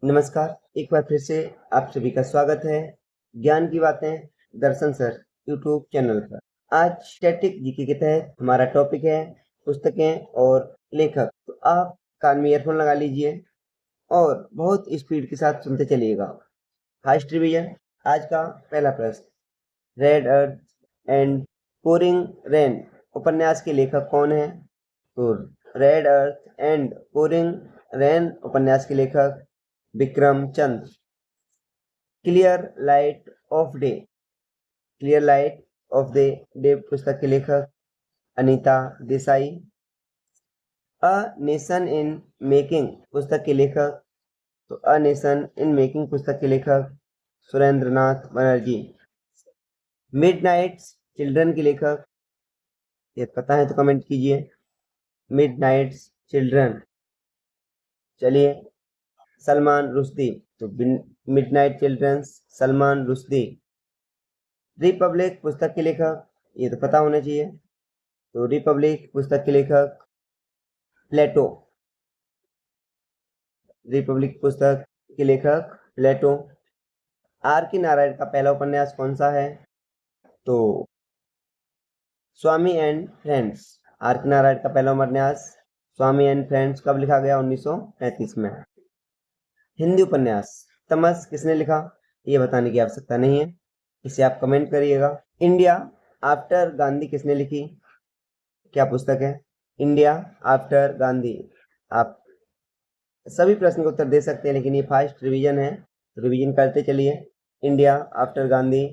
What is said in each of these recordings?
नमस्कार, एक बार फिर से आप सभी का स्वागत है ज्ञान की बातें दर्शन सर यूट्यूब चैनल पर। आज स्टैटिक जीके के तहत हमारा टॉपिक है पुस्तकें और लेखक। तो आप कान में ईयरफोन लगा लीजिए और बहुत स्पीड के साथ सुनते चलिएगा। Fast revision. आज का पहला प्रश्न, red earth and pouring rain उपन्यास के लेखक कौन है? तो red earth and pouring rain उपन्यास के लेखक Vikram Chandra. Clear light of day, clear light of the day पुस्तक के लेखक Anita Desai. A nation in making पुस्तक के लेखक, तो अ नेशन इन मेकिंग पुस्तक के लेखक सुरेंद्रनाथ बनर्जी। मिडनाइट चिल्ड्रन के लेखक, ये पता है तो कमेंट कीजिए। मिडनाइट चिल्ड्रन, चलिए सलमान रुश्दी। तो midnight children's Salman Rushdie. Republic पुस्तक के लेखक, ये तो पता होना चाहिए। तो रिपब्लिक पुस्तक के लेखक प्लेटो। रिपब्लिक पुस्तक के लेखक प्लेटो। आर के नारायण का पहला उपन्यास कौन सा है? तो स्वामी and friends. Are K Narayan का पहला उपन्यास स्वामी एंड फ्रेंड्स कब लिखा गया? 1935 में। हिंदी उपन्यास तमस किसने लिखा? ये बताने की आवश्यकता नहीं है, इसे आप कमेंट करिएगा। इंडिया आफ्टर गांधी किसने लिखी? क्या पुस्तक है? India after Gandhi. आप सभी प्रश्न के उत्तर दे सकते हैं, लेकिन ये फास्ट रिवीजन है, तो रिवीजन करते चलिए। इंडिया आफ्टर गांधी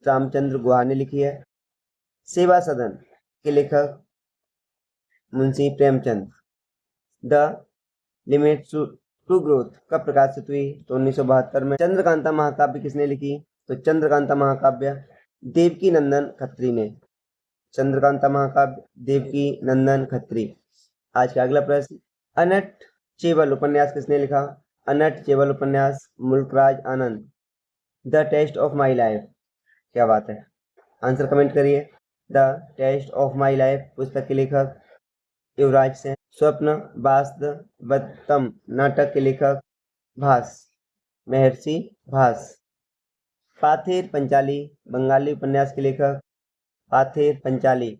रामचंद्र गुहा ने लिखी है। सेवा सदन के लेखक Munshi Premchand. The limit to growth कब प्रकाशित हुई? तो 1972 में। चंद्रकांता महाकाव्य किसने लिखी? तो चंद्रकांता महाकाव्य देवकी नंदन खत्री ने। चंद्रकांता महाकाव्य देवकी नंदन खत्री। आज का अगला प्रश्न, अनट चेवल उपन्यास किसने लिखा? अनट चेवल उपन्यास Mulk Raj Anand. The test of my life, क्या बात है, आंसर कमेंट करिए। The test of my life पुस्तक के लेखक युवराज सिंह। स्वप्न वास्तवतम नाटक के लेखक भास, महर्षि भास। पाथेर पंचाली बंगाली उपन्यास के लेखक पाथेर पंचाली।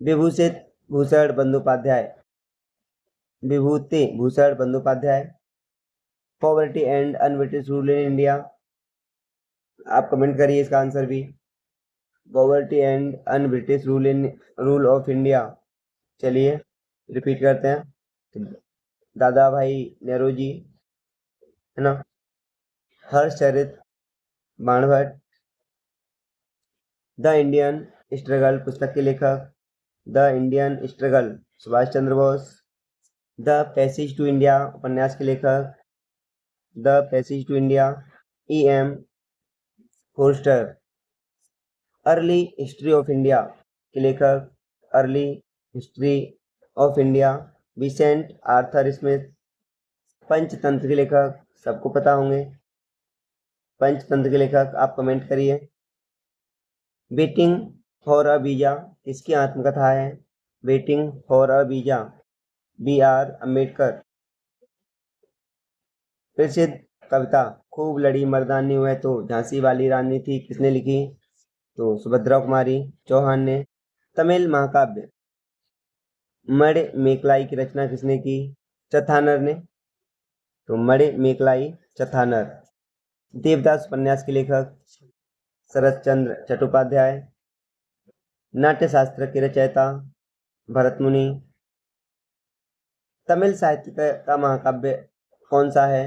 विभूषित Bhushan Bandopadhyay, Bibhuti Bhushan Bandopadhyay. Poverty and un British rule in India, आप कमेंट करिए इसका आंसर भी। Poverty and un British rule of India. चलिए रिपीट करते हैं, तो दादा भाई नेहरू जी, है ना। Harshacharita Banabhatta. The Indian struggle पुस्तक के लेखक the Indian struggle Subhash Chandra Bose. The passage to India उपन्यास के लेखक the passage to India E.M. Forster. Early history of India के लेखक early history of India Vincent Arthur Smith. Panchatantra के लेखक सबको पता होंगे, पंचतंत्र के लेखक आप कमेंट करिए। वेटिंग फॉर अ वीजा किसकी आत्मकथा है? Waiting for a visa B.R. Ambedkar. प्रसिद्ध कविता खूब लड़ी मर्दानी हुए तो झांसी वाली रानी थी किसने लिखी? तो सुभद्रा कुमारी चौहान ने। तमिल महाकाव्य मड़ मेकलाई की रचना किसने की? चथानर ने। तो मड़ मेकलाई चथानर। देवदास उपन्यास के लेखक शरत चंद्र चट्टोपाध्याय। नाट्य शास्त्र के रचयिता भरत मुनि। तमिल साहित्य का महाकाव्य कौन सा है?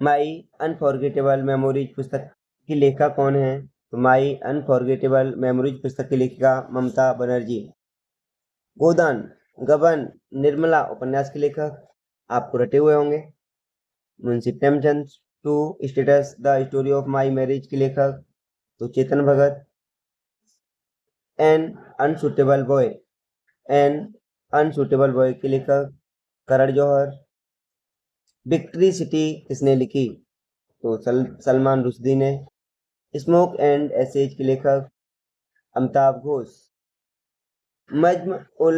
माई अनफॉरगेटेबल मेमोरीज पुस्तक की लेखक कौन है? तो माई अनफॉरगेटेबल मेमोरीज पुस्तक की लेखिका ममता बनर्जी। गोदान गबन निर्मला उपन्यास के लेखक आपको रटे हुए होंगे Munshi Premchand. Two states the story of my marriage के लेखक तो Chetan Bhagat. An unsuitable boy, an unsuitable boy के लेखक करण जौहर। विक्ट्री सिटी किसने लिखी? तो सलमान रुश्दी ने। स्मोक एंड एसेज के लेखक अमिताभ घोष। मज्म उल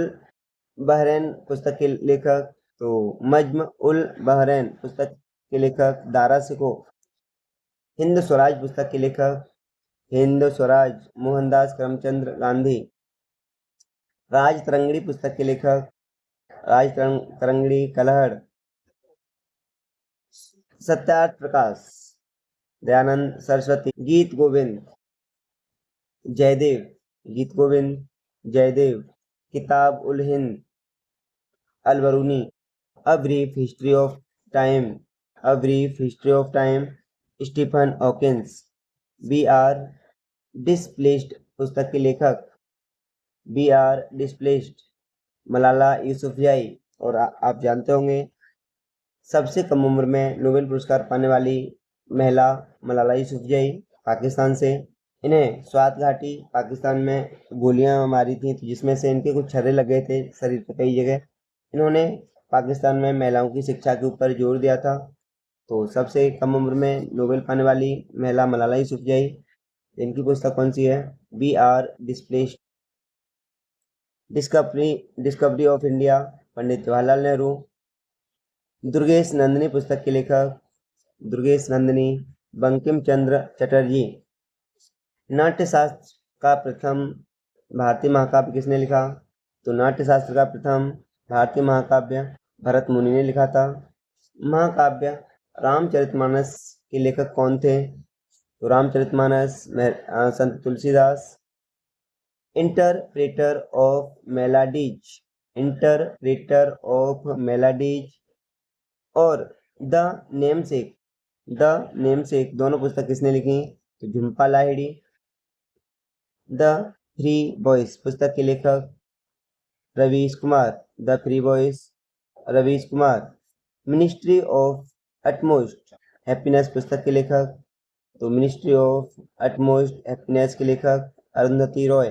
बहरैन पुस्तक के लेखक तो मज्म उल बहरैन पुस्तक के लेखक दारा सिकोह। हिंद स्वराज पुस्तक के लेखक हिंद स्वराज मोहनदास करमचंद गांधी। राज तरंगिणी पुस्तक के लेखक राज तरंगिणी कलहड़। सत्यार्थ प्रकाश दयानंद सरस्वती। गीत गोविंद जयदेव। गीत Govinda Jayadev. Kitab ul Hind Al Biruni. A brief history of time. A brief history of time Stephen Hawkins. We are displaced पुस्तक के लेखक we are displaced Malala Yousafzai. और आप जानते होंगे सबसे कम उम्र में नोबेल पुरस्कार पाने वाली महिला मलाला यूसुफजई पाकिस्तान से। इन्हें स्वात घाटी पाकिस्तान में गोलियां मारी थी, तो जिसमें से इनके कुछ छर्रे लग गए थे शरीर पर कई जगह। इन्होंने पाकिस्तान में महिलाओं की शिक्षा के ऊपर जोर दिया था। तो सबसे कम उम्र में नोबेल पाने वाली महिला मलाला यूसुफजई। इनकी पुस्तक कौन सी है? We are displaced. Discovery of India Pandit Jawaharlal Nehru. Durgesh Nandini पुस्तक के लेखक दुर्गेश नंदिनी बंकिम चंद्र चटर्जी। नाट्यशास्त्र का प्रथम भारतीय महाकाव्य किसने लिखा? तो नाट्यशास्त्र का प्रथम भारतीय महाकाव्य भरत मुनि ने लिखा था। महाकाव्य रामचरितमानस के लेखक कौन थे? तो Ramcharitmanas Sant Tulsidas. Interpreter of maladies. Interpreter of maladies और द नेमसेक दोनों पुस्तक किसने लिखी? तो Jhumpa Lahiri. The three boys पुस्तक के लेखक Ravish Kumar. The three boys Ravish Kumar. Ministry of utmost happiness पुस्तक के लेखक तो मिनिस्ट्री ऑफ अटमोस्ट हैप्पीनेस के लेखक Arundhati Roy.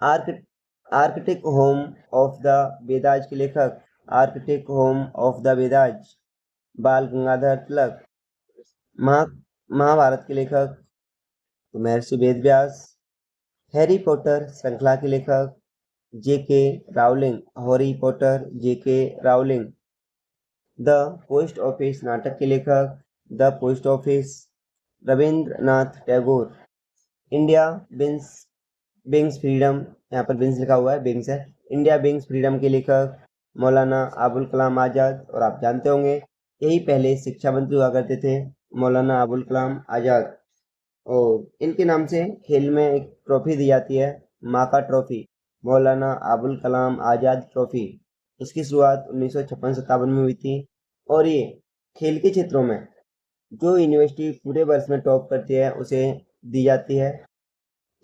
Arctic home of the Vedas के लेखक Arctic home of the Vedas बाल गंगाधर तिलक। महाभारत के लेखक तो महर्षि वेदव्यास। हैरी पॉटर श्रृंखला के लेखक J K Rowling. Harry Potter J K Rowling. The post office नाटक के लेखक the post office Rabindranath Tagore. India wins freedom, यहाँ पर बिंग्स लिखा हुआ है, बिंग्स है। इंडिया बिंग्स फ्रीडम के लेखक मौलाना अबुल कलाम आज़ाद। और आप जानते होंगे यही पहले शिक्षा मंत्री हुआ करते थे, मौलाना अबुल कलाम आज़ाद। और इनके नाम से खेल में एक ट्रॉफी दी जाती है, माका ट्रॉफी, मौलाना अबुल कलाम आज़ाद ट्रॉफी। इसकी शुरुआत 1956-57 में हुई थी। और ये खेल के क्षेत्रों में जो यूनिवर्सिटी पूरे वर्ष में टॉप करती है उसे दी जाती है।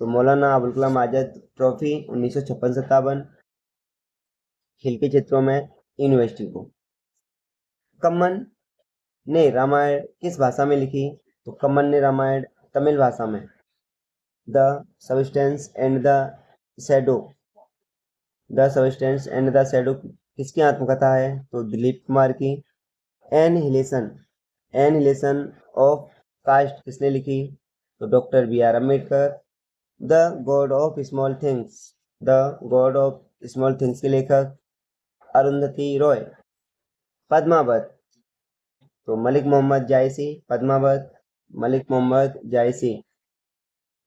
तो मौलाना अबुल कलाम आज़ाद ट्रॉफी 1956-57 खेल के क्षेत्रों में यूनिवर्सिटी को। कम्मन ने रामायण किस भाषा में लिखी? तो कम्मन ने रामायण तमिल भाषा में। The substance and the shadow. The substance and the shadow किसकी आत्मकथा है? तो दिलीप कुमार की। एनहिलेशन ऑफ कास्ट किसने लिखी? तो doctor B R Ambedkar. The god of small things. The god of small things के लेखक अरुंधति रॉय। पद्मावत तो मलिक मोहम्मद जायसी। पद्मावत मलिक मोहम्मद जायसी।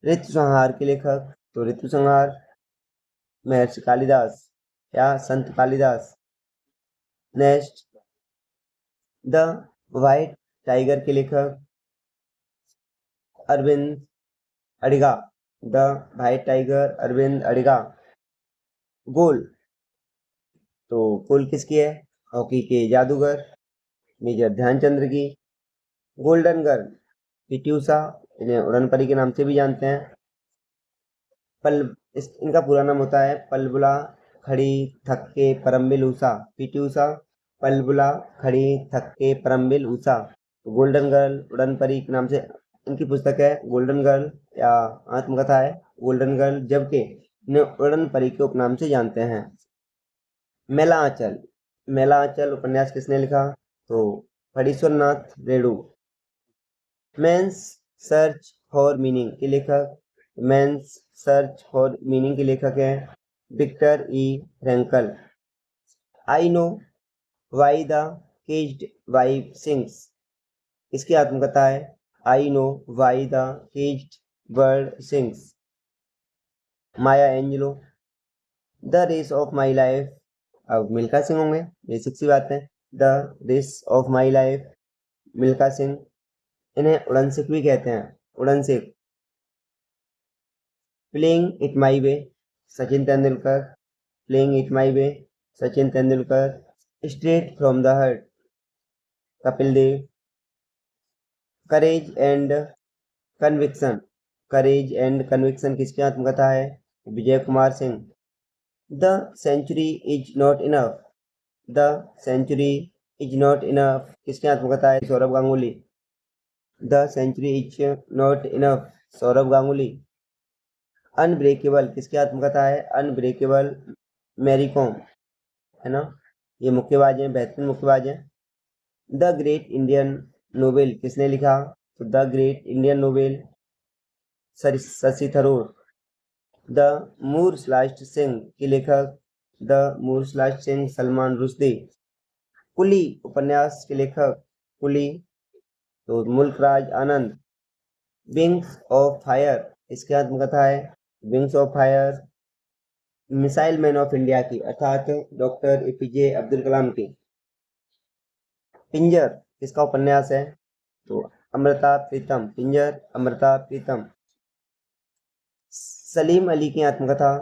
ऋतु संहार के लेखक तो ऋतु संहार महर्षि कालिदास या Sant Kalidas. Next, the white tiger के लेखक Aravind Adiga. The white tiger Aravind Adiga. Goal तो गोल किसकी है? हॉकी के जादूगर मेजर ध्यानचंद्र की। गोल्डन गर्ल पीटी उषा, इन्हें उड़न परी के नाम से भी जानते हैं। इनका पूरा नाम होता है पलबुला खड़ी थक्के परम्बिल उषा। पीटी उषा पलबुला खड़ी थक्के परम्बिल उषा। तो गोल्डन गर्ल उड़न परी के नाम से इनकी पुस्तक है गोल्डन गर्ल या आत्मकथा है गोल्डन गर्ल, जबकि इन्हें उड़न परी के उपनाम से जानते हैं। मेला आंचल उपन्यास किसने लिखा? तो Phanishwar Nath Renu. Man's search for meaning के लेखक मेंस सर्च फॉर मीनिंग के लेखक हैं Viktor E Frankl. I know why the caged wife sings, इसकी आत्मकथा है I know why the caged bird sings, Maya Angelou. The race of my life, अब मिल्खा सिंह होंगे, बेसिक सी बात है। The race of my life, Milkha Singh. इन्हें उड़नसिख भी कहते हैं, उड़नसिख। Playing it my way, Sachin Tendulkar. Playing it my way, Sachin Tendulkar. Straight from the heart, Kapil Dev. Courage and conviction, courage and conviction किसकी आत्मकथा है? Vijay Kumar Singh. The century is not enough, the century is not enough किसकी आत्मकथा है? Saurav Ganguly. The century is not enough, Saurav Ganguly. Unbreakable किसकी आत्मकथा है? Unbreakable, Mary com, है ना। ये मुक्केबाज हैं, बेहतरीन मुक्केबाज हैं। द ग्रेट इंडियन नोवेल किसने लिखा? तो the great Indian novel Shashi Tharoor. The Moor's last sigh के लेखक? The Moor's last sigh Salman Rushdie. Coolie उपन्यास के लेखक? कुली, तो Mulk Raj Anand. Wings of fire इसकी आत्मकथा है? Wings of fire missile man of India की, अर्थात डॉक्टर एपीजे अब्दुल कलाम की। पिंजर किसका उपन्यास है? तो अमृता प्रीतम, पिंजर अमृता प्रीतम। सलीम अली की आत्मकथा?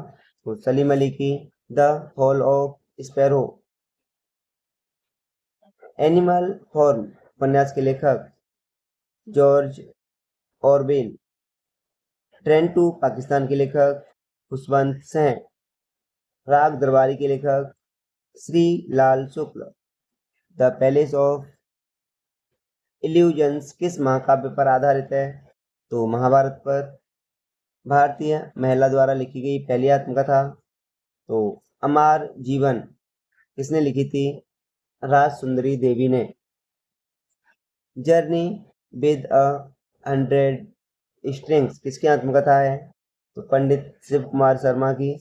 तो सलीम अली की the fall of sparrow. Animal farm उपन्यास के लेखक? George Orwell. Train to Pakistan के लेखक? खुशवंत सिंह। राग दरबारी के लेखक? Shri Lal Shukla. The palace of illusions किस महाकाव्य पर आधारित है? तो महाभारत पर। भारतीय महिला द्वारा लिखी गई पहली आत्मकथा? तो अमर जीवन किसने लिखी थी? राज सुंदरी देवी ने। जर्नी विद अ 100 स्ट्रिंग्स किसकी आत्मकथा है? तो पंडित शिव कुमार शर्मा की।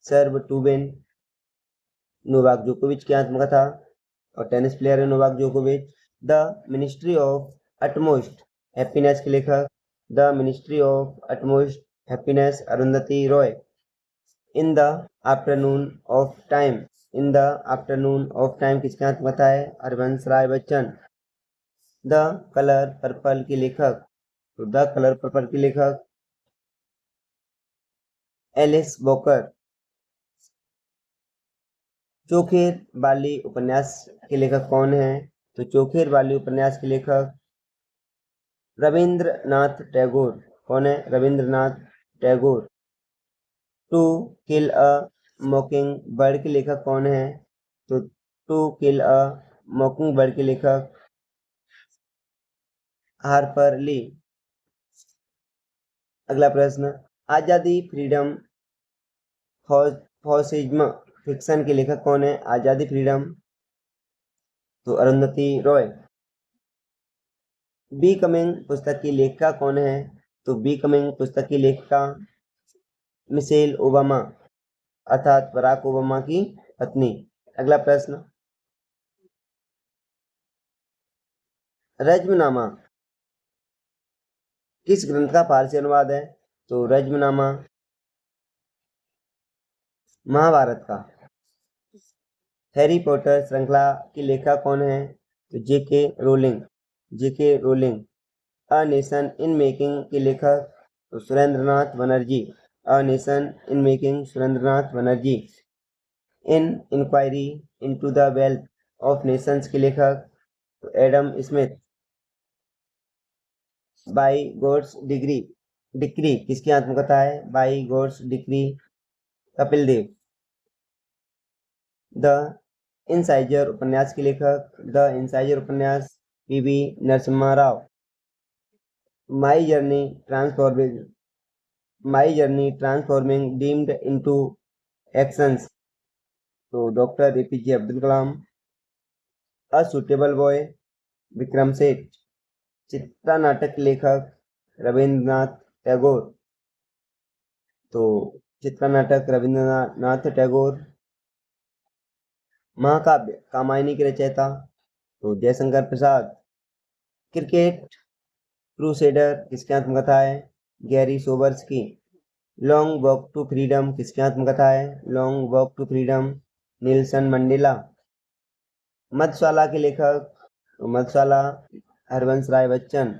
सर्व टूबेन नोवाक जोकोविच की आत्मकथा, और टेनिस प्लेयर है नोवाक जोकोविच। The ministry of utmost happiness के लेखक? The ministry of utmost happiness Arundhati Roy. In the afternoon of time, in the afternoon of time किसकी आत्मकथा है? Harvansh Rai Bachchan. The colour purple की लेखक? तो द कलर पर्पल की लेखक एलिस वॉकर। चोखेर बाली उपन्यास के लेखक कौन है? तो चोखेर बाली उपन्यास के लेखक रविंद्रनाथ टैगोर। कौन है? Rabindranath Tagore. To kill a mockingbird के लेखक कौन है? तो to kill a mockingbird के लेखक हार्पर ली। अगला प्रश्न, आजादी फ्रीडम फॉसिज्म फिक्शन के लेखक कौन है? आजादी फ्रीडम, तो अरुंधति रॉय। बी कमिंग पुस्तक की लेखिका कौन है? तो बी कमिंग पुस्तक की लेखिका मिशेल ओबामा, अर्थात बराक ओबामा की पत्नी। अगला प्रश्न, रज्मनामा किस ग्रंथ का फारसी अनुवाद है? तो रज्मनामा महाभारत का। हैरी पॉटर श्रृंखला की लेखिका कौन है? तो J K Rowling, J K Rowling. A nation in making के लेखक? तो Surendranath Banerjee, a nation in making Surendranath Banerjee. In inquiry into the wealth of nations के लेखक? तो Adam Smith. By God's degree decree किसकी आत्मकथा है? By God's decree Kapil Dev. The insider उपन्यास के लेखक? द इनसाइजर उपन्यास P V Narasimha Rao. My journey transforming, my journey transforming dreams into actions, तो doctor APJ Abdul Kalam. A suitable boy Vikram Seth. Chitra नाटक लेखक रविंद्रनाथ टैगोर, तो चित्रा नाटक रविंद्रनाथ टैगोर। महाकाव्य कामायनी के रचयिता तो जयशंकर प्रसाद। क्रिकेट क्रूसेडर किसकी आत्मकथा है? गैरी सोबर्स की। लॉन्ग वॉक टू फ्रीडम किसकी आत्मकथा है? Long walk to freedom Nelson Mandela. Madhushala के लेखक तो Madhushala Harivansh Rai Bachchan.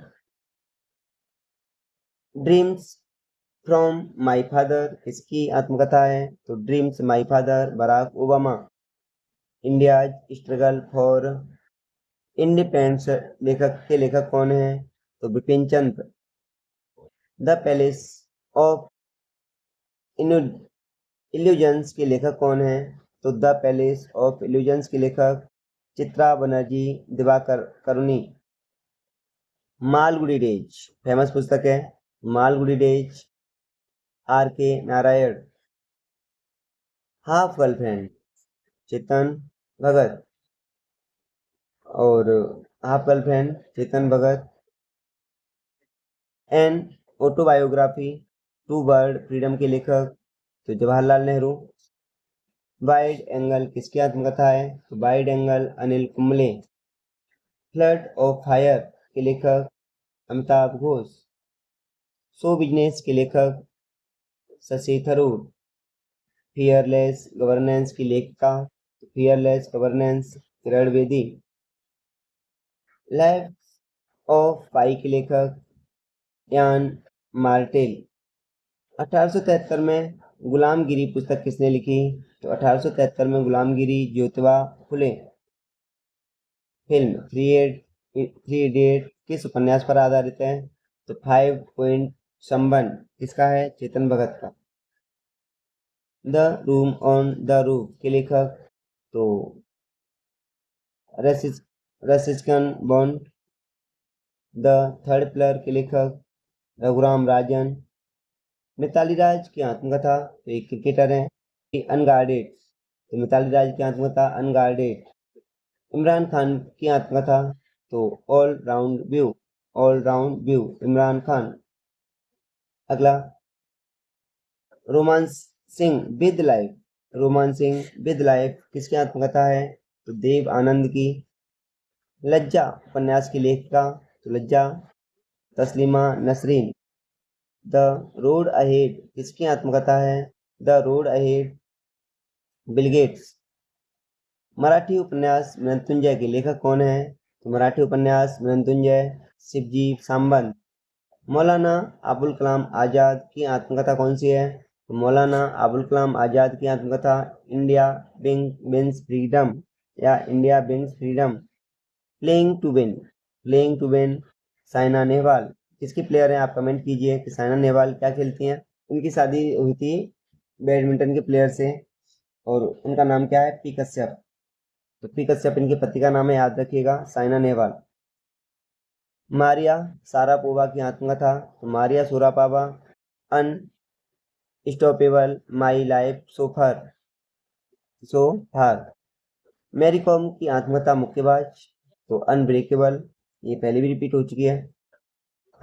Dreams from my father किसकी आत्मकथा है? तो dreams my father Barack Obama. India struggle for independence लेखक कौन है? तो Bipin Chandra. The palace of illusions के लेखक कौन है? तो द पैलेस ऑफ इल्यूजन्स के लेखक Chitra Banerjee Divakaruni. Malgudi days famous पुस्तक है Malgudi days R K Narayan. Half girlfriend Chetan Bhagat और half girlfriend Chetan Bhagat. An autobiography toward freedom के लेखक तो जवाहरलाल नेहरू। वाइड एंगल किसकी आत्मकथा है? तो wide angle Anil Kumble. Flood of fire के लेखक अमिताभ घोष। शो बिजनेस के लेखक शशि थरूर। फियरलेस गवर्नेंस की लेखिका fearless governance Kiran Bedi. Life of pi के लेखक यान मार्टेल। 1873 में गुलामगिरी पुस्तक किसने लिखी? तो 1873 में गुलामगिरी Jyotiba Phule. Film three idiot किस उपन्यास पर आधारित है? तो 5 पॉइंट संबंध किसका है? चेतन भगत का। The room on the roof के लेखक तो रसिस्कन बॉन्ड। द थर्ड पिलर के लेखक रघुराम राजन। मिताली राज की आत्मकथा तो एक क्रिकेटर है अनगार्डेड तो मिताली राज की आत्मकथा अनगार्डेड। इमरान खान की आत्मकथा तो all round view Imran Khan. अगला रोमांसिंग विद लाइफ किसकी आत्मकथा है? तो देव आनंद की। लज्जा उपन्यास की लेखिका तो लज्जा Taslima Nasreen. The road ahead किसकी आत्मकथा है? The road ahead Bill Gates. Marathi उपन्यास मृत्युंजय के लेखक कौन है? तो मराठी उपन्यास मृत्युंजय शिवजी सांबंत। मौलाना अबुल कलाम आजाद की आत्मकथा कौन सी है? तो मौलाना अबुल कलाम आजाद की आत्मकथा इंडिया विंस फ्रीडम या India wins freedom. Playing to win Saina Nehwal किसकी प्लेयर हैं? आप कमेंट कीजिए कि साइना नेहवाल क्या खेलती हैं। उनकी शादी हुई थी बैडमिंटन के प्लेयर से और उनका नाम क्या है? पी कश्यप। तो पी कश्यप इनके पति का नाम है, याद रखिएगा, साइना नेहवाल। मारिया सारापोवा की आत्मकथा तो Maria Sharapova unstoppable my life so far. Mary Kom की आत्मकथा मुक्केबाज तो अनब्रेकेबल, ये पहले भी रिपीट हो चुकी है।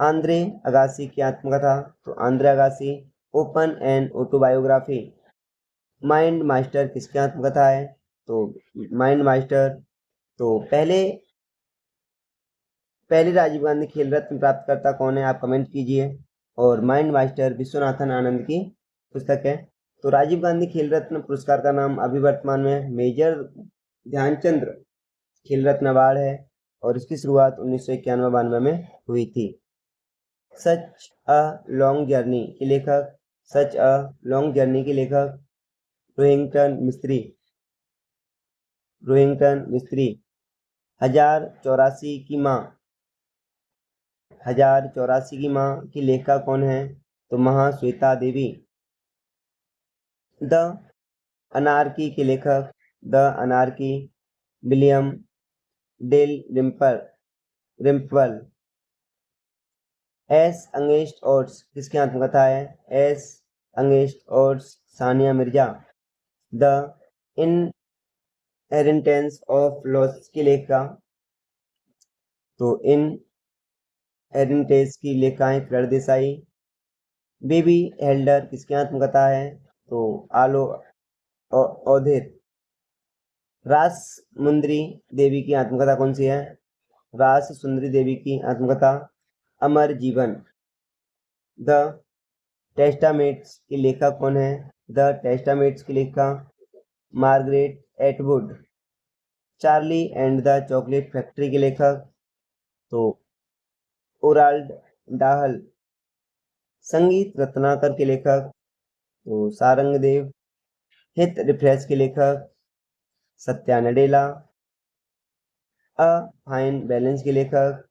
आंद्रे अगासी की आत्मकथा तो Andre Agassi open and autobiography. Mind master किसकी आत्मकथा है? तो माइंड मास्टर तो पहले राजीव गांधी खेल रत्न प्राप्तकर्ता कौन है? आप कमेंट कीजिए। और माइंड मास्टर विश्वनाथन आनंद की पुस्तक है। तो राजीव गांधी खेल रत्न पुरस्कार का नाम अभी वर्तमान में मेजर ध्यानचंद्र खेल रत्न अवार्ड है और इसकी शुरुआत 1991-92 में हुई थी। सच अ लॉन्ग जर्नी के लेखक रोहिंगटन मिस्त्री। 1084 की माँ की लेखिका कौन है? तो महाश्वेता देवी। द अनार्की के लेखक William Dalrymple. Ace against odds किसकी आत्मकथा है? Ace against odds Sania Mirza. The inheritance of loss की लेखिका तो इनहेरिटेंस की लेखिकाएं किरण देसाई। बेबी हेल्डर किसकी आत्मकथा है? तो आलो औधेर। रास मुंदरी देवी की आत्मकथा कौन सी है? रास सुंदरी देवी की आत्मकथा अमर जीवन। द टेस्टामेंट्स की लेखक कौन है? द टेस्टामेंट्स की लेखक Margaret Atwood. Charlie and the chocolate factory के लेखक तो ओराल्ड डाहल। संगीत रत्नाकर के लेखक तो सारंगदेव। हित रिफ्रेश के लेखक Satya Nadella. A fine balance के लेखक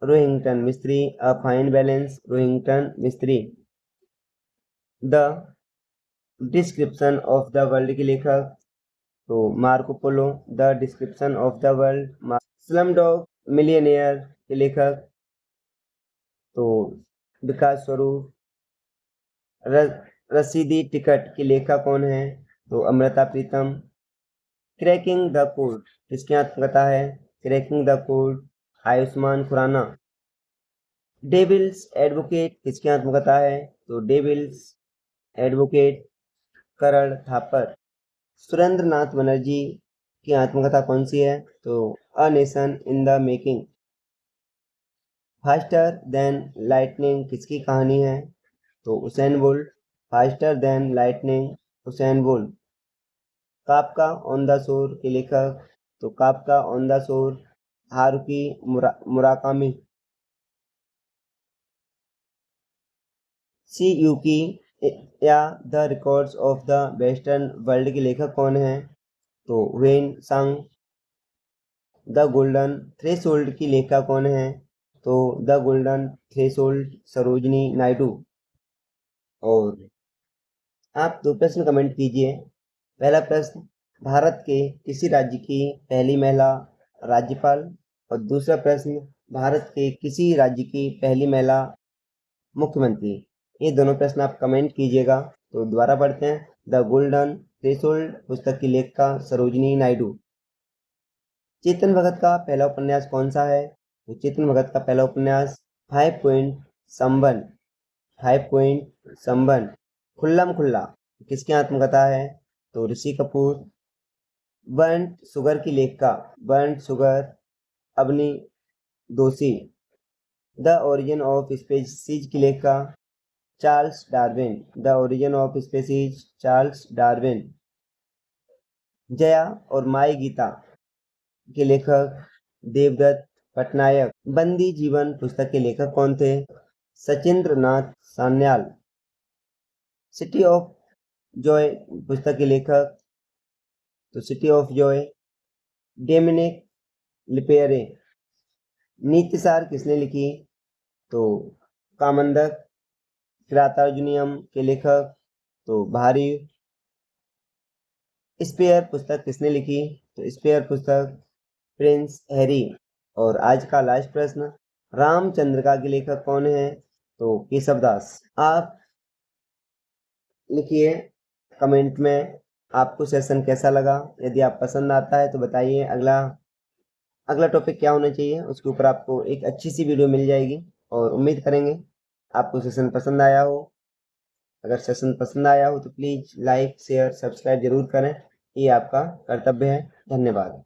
रोहिंगटन मिस्त्री। अ फाइन बैलेंस रोहिंगटन मिस्त्री। The description of the world के लेखक तो Marco Polo. The description of the world. Slum dog millionaire के लेखक तो विकास स्वरूप। रसीदी टिकट की लेखक कौन है? तो Amrita Pritam. Cracking the code किसकी आत्मकथा है? Cracking the code Ayushmann Khurrana. Devil's advocate किसकी आत्मकथा है? तो डेविल्स एडवोकेट करण थापर। सुरेंद्र नाथ बनर्जी की आत्मकथा कौन सी है? तो a nation in the making. Faster than lightning किसकी कहानी है? तो Usain Bolt. Faster than lightning Usain Bolt. Kafka on the shore के लेखक तो काफका ऑन द शोर हारुकी मुराकामी। सी यूकी या the records of the western world के लेखक कौन है? तो Hiuen Tsang. The golden threshold की लेखक कौन है? तो the golden threshold Sarojini Naidu. और आप दो प्रश्न कमेंट कीजिए। पहला प्रश्न, भारत के किसी राज्य की पहली महिला राज्यपाल? और दूसरा प्रश्न, भारत के किसी राज्य की पहली महिला मुख्यमंत्री? ये दोनों प्रश्न आप कमेंट कीजिएगा। तो दोबारा पढ़ते हैं। द गोल्डन थ्रेशोल्ड पुस्तक की लेखिका सरोजनी नायडू। चेतन भगत का पहला उपन्यास कौन सा है? तो चेतन भगत का पहला उपन्यास 5 पॉइंट संबन। 5 पॉइंट संबन। खुल्लम खुल्ला किसकी आत्मकथा है? तो ऋषि कपूर। बर्न्ट शुगर की लेखिका बर्न्ट शुगर अवनी दोषी। द ओरिजिन ऑफ स्पीसीज की लेखिका Charles Darwin. The origin of species Charles Darwin. Jaya और माई गीता के लेखक देवदत्त पटनायक। बंदी जीवन पुस्तक के लेखक कौन थे? Sachindra Nath Sanyal. City of Joy पुस्तक के लेखक तो सिटी ऑफ जॉय डेमिनिक लिपेरे। नीतिसार किसने लिखी? तो कामंदक। किरातार्जुनियम के लेखक तो भारी। स्पेयर पुस्तक किसने लिखी? तो स्पेयर पुस्तक प्रिंस हैरी। और आज का लास्ट प्रश्न, रामचंद्रिका के लेखक कौन है? तो केशवदास। आप लिखिए कमेंट में आपको सेशन कैसा लगा। यदि आप पसंद आता है तो बताइए अगला टॉपिक क्या होना चाहिए, उसके ऊपर आपको एक अच्छी सी वीडियो मिल जाएगी। और उम्मीद करेंगे आपको सेशन पसंद आया हो। अगर सेशन पसंद आया हो तो प्लीज़ लाइक शेयर सब्सक्राइब जरूर करें। ये आपका कर्तव्य है। धन्यवाद।